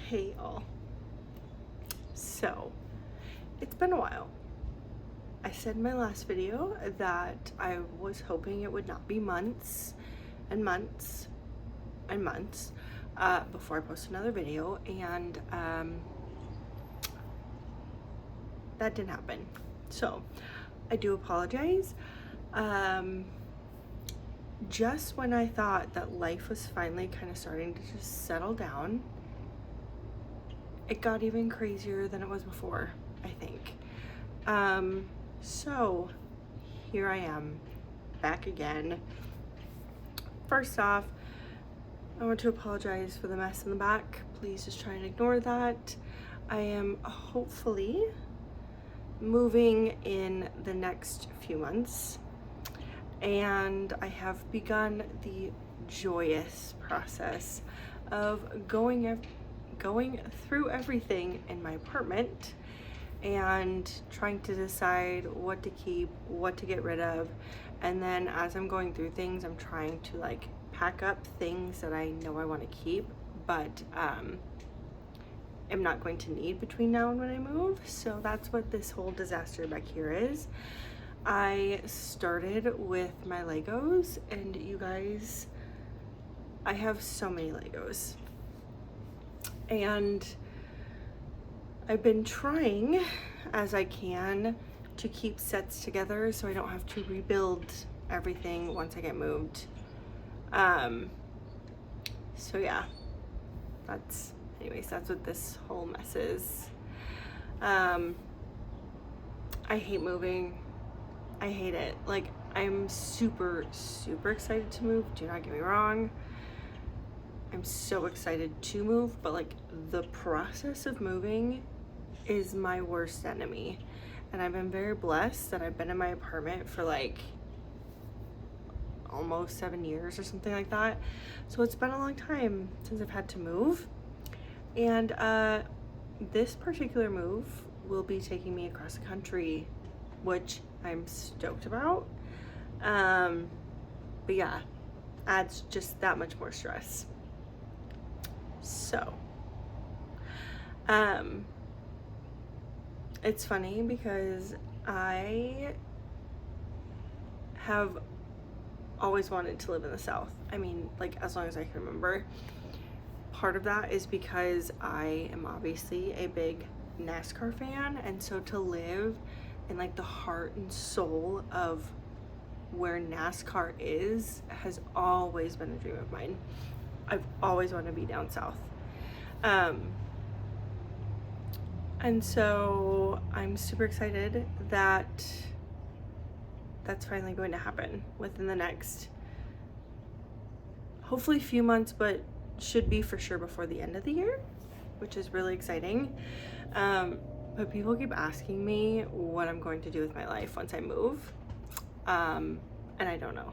Hey all. So, it's been a while. I said in my last video that I was hoping it would not be months and months and months before I post another video, and that didn't happen. So, I do apologize. Just when I thought that life was finally kind of starting to just settle down, it got even crazier than it was before, I think. So here I am, back again. First off, I want to apologize for the mess in the back. Please just try and ignore that. I am hopefully moving in the next few months, and I have begun the joyous process of going through everything in my apartment and trying to decide what to keep, what to get rid of. And then as I'm going through things, I'm trying to like pack up things that I know I want to keep, but am not going to need between now and when I move. So that's what this whole disaster back here is. I started with my Legos, and you guys, I have so many Legos. And I've been trying as I can to keep sets together so I don't have to rebuild everything once I get moved. So yeah, that's what this whole mess is. I hate moving. I hate it. Like, I'm super excited to move, do not get me wrong. I'm so excited to move, but like the process of moving is my worst enemy. And I've been very blessed that I've been in my apartment for like almost 7 years or something like that. So it's been a long time since I've had to move. And this particular move will be taking me across the country, which I'm stoked about. But yeah, adds just that much more stress. So, it's funny because I have always wanted to live in the South. I mean, like, as long as I can remember. Part of that is because I am obviously a big NASCAR fan, and so to live in like the heart and soul of where NASCAR is has always been a dream of mine. I've always wanted to be down south. And so I'm super excited that that's finally going to happen within the next, hopefully few months, but should be for sure before the end of the year, which is really exciting. But people keep asking me what I'm going to do with my life once I move. And I don't know.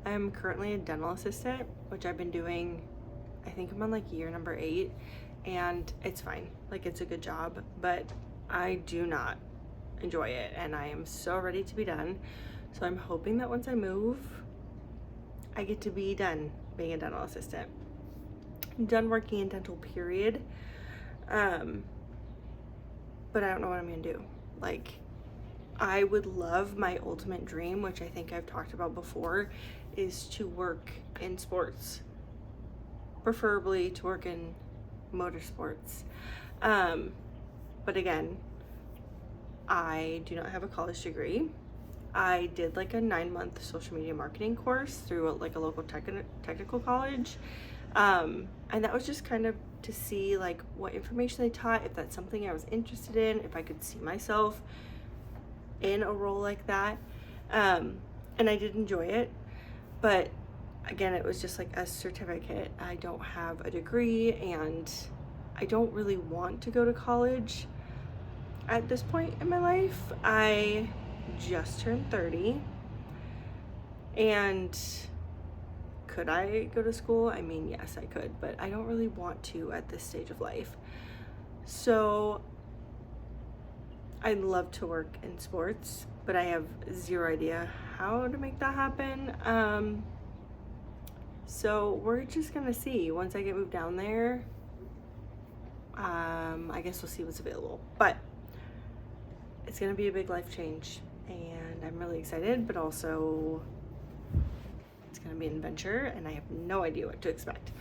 I'm currently a dental assistant, which I've been doing, I think I'm on like year number 8, and it's fine. Like, it's a good job, but I do not enjoy it, and I am so ready to be done. So I'm hoping that once I move, I get to be done being a dental assistant. I'm done working in dental, period. But I don't know what I'm gonna do. Like, I would love, my ultimate dream, which I think I've talked about before, is to work in sports, preferably to work in motorsports. But again, I do not have a college degree. I did like a 9-month social media marketing course through like a local technical college. And that was just kind of to see like what information they taught, if that's something I was interested in, if I could see myself in a role like that. And I did enjoy it, but again, it was just like a certificate. I don't have a degree, and I don't really want to go to college at this point in my life. I just turned 30, and could I go to school? I mean, yes, I could, but I don't really want to at this stage of life. So I'd love to work in sports, but I have zero idea how to make that happen. So we're just gonna see once I get moved down there I guess we'll see what's available, but it's gonna be a big life change, and I'm really excited, but also it's gonna be an adventure, and I have no idea what to expect.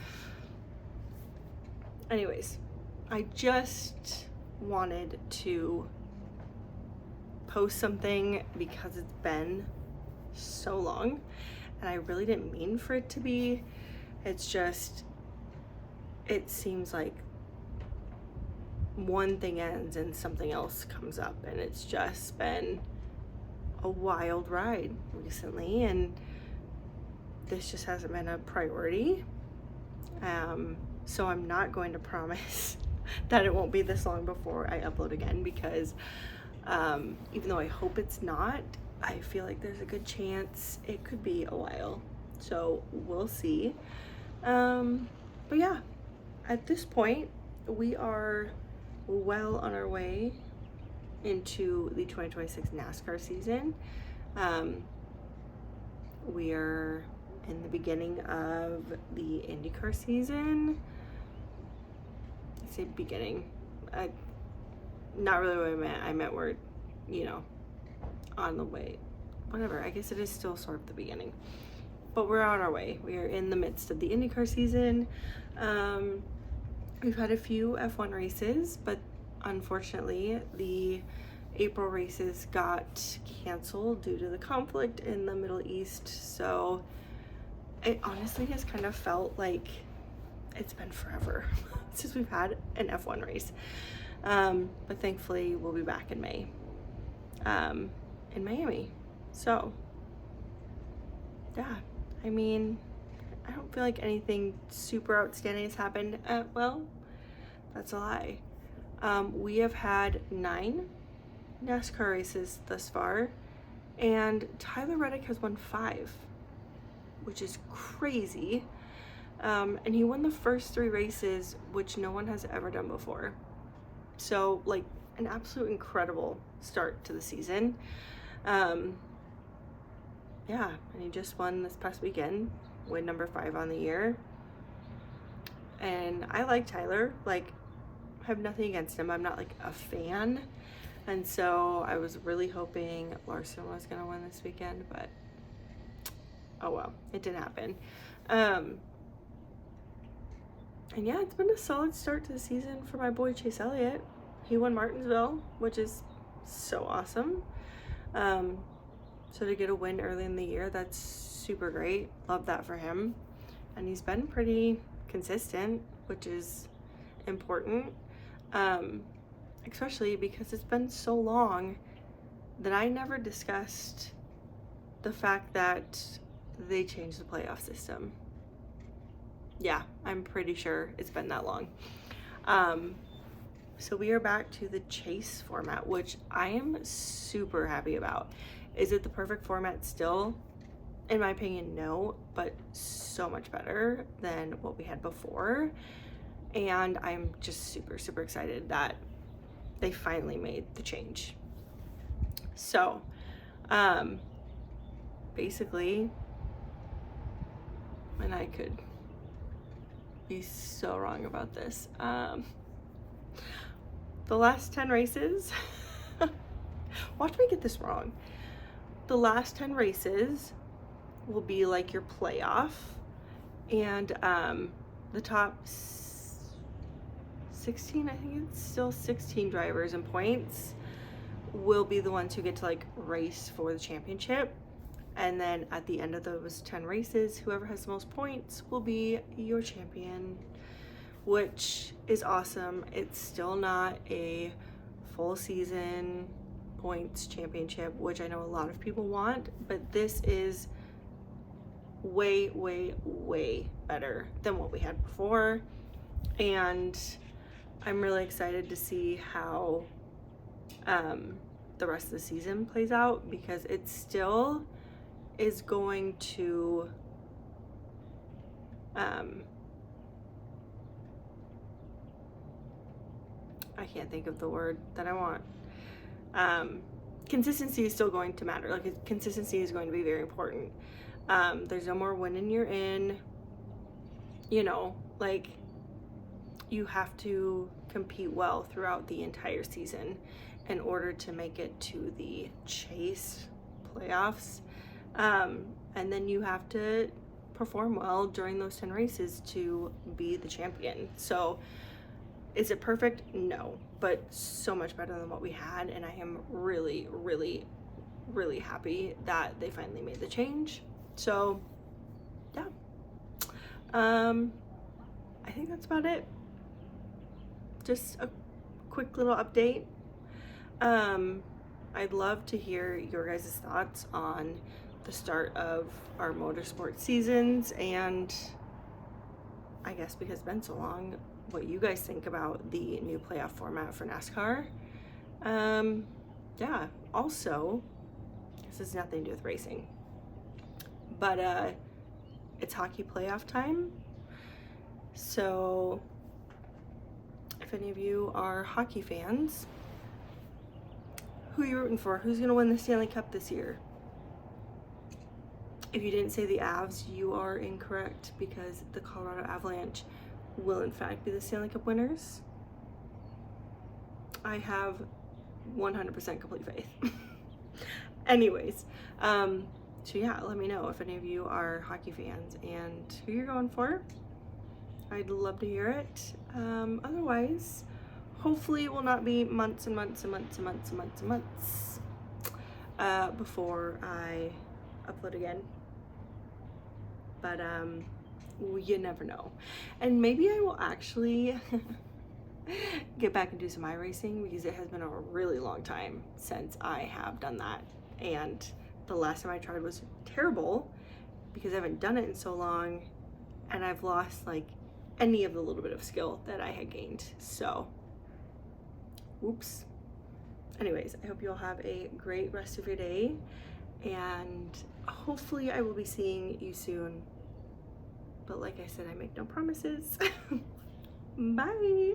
Anyways, I just wanted to post something because it's been so long, and I really didn't mean for it to be. It's just, it seems like one thing ends and something else comes up, and it's just been a wild ride recently, and this just hasn't been a priority. So I'm not going to promise that it won't be this long before I upload again, because even though I hope it's not, I feel like there's a good chance it could be a while. So we'll see. But yeah, at this point, we are well on our way into the 2026 NASCAR season. We are in the beginning of the IndyCar season. I say beginning, not really what I meant. I meant we're, on the way. Whatever, I guess it is still sort of the beginning. But we're on our way. We are in the midst of the IndyCar season. We've had a few F1 races, but unfortunately the April races got canceled due to the conflict in the Middle East. So it honestly has kind of felt like it's been forever since we've had an F1 race. But thankfully we'll be back in May, in Miami. So yeah, I mean, I don't feel like anything super outstanding has happened. Well, that's a lie. We have had 9 NASCAR races thus far, and Tyler Reddick has won 5, which is crazy. And he won the first 3 races, which no one has ever done before. So, like, an absolute incredible start to the season. Yeah, and he just won this past weekend, win number 5 on the year. And I like Tyler, like, have nothing against him. I'm not like a fan. And so I was really hoping Larson was gonna win this weekend, but oh well, it didn't happen. And yeah, it's been a solid start to the season for my boy Chase Elliott. He won Martinsville, which is so awesome. So to get a win early in the year, that's super great. Love that for him. And he's been pretty consistent, which is important. Especially because it's been so long that I never discussed the fact that they changed the playoff system. Yeah, I'm pretty sure it's been that long. So we are back to the chase format, which I am super happy about. Is it the perfect format still? In my opinion, no, but so much better than what we had before. And I'm just super, super excited that they finally made the change. So, basically, and I could be so wrong about this. The last 10 races, watch me get this wrong. The last 10 races will be like your playoff, and the top 16, I think it's still 16 drivers in points, will be the ones who get to like race for the championship. And then at the end of those 10 races, whoever has the most points will be your champion, which is awesome. It's still not a full season points championship, which I know a lot of people want, but this is way, way, way better than what we had before. And I'm really excited to see how the rest of the season plays out, because it still is going to I can't think of the word that I want. Consistency is still going to matter. Like, consistency is going to be very important. There's no more winning you're in, like, you have to compete well throughout the entire season in order to make it to the Chase playoffs. And then you have to perform well during those 10 races to be the champion. So is it perfect? No, but so much better than what we had. And I am really, really, really happy that they finally made the change. So yeah, I think that's about it. Just a quick little update. I'd love to hear your guys' thoughts on the start of our motorsport seasons, and I guess because it's been so long, what you guys think about the new playoff format for NASCAR. Yeah, also, this has nothing to do with racing, but it's hockey playoff time. So if any of you are hockey fans, who are you rooting for? Who's gonna win the Stanley Cup this year? If you didn't say the Avs, you are incorrect, because the Colorado Avalanche will in fact be the Stanley Cup winners. I have 100% complete faith. Anyways, so yeah, let me know if any of you are hockey fans and who you're going for. I'd love to hear it. Otherwise, hopefully it will not be months and months and months and months and months and months before I upload again. But you never know. And maybe I will actually get back and do some iRacing, because it has been a really long time since I have done that. And the last time I tried was terrible, because I haven't done it in so long, and I've lost like any of the little bit of skill that I had gained. So, whoops. Anyways, I hope you all have a great rest of your day, and hopefully I will be seeing you soon. But like I said, I make no promises. Bye.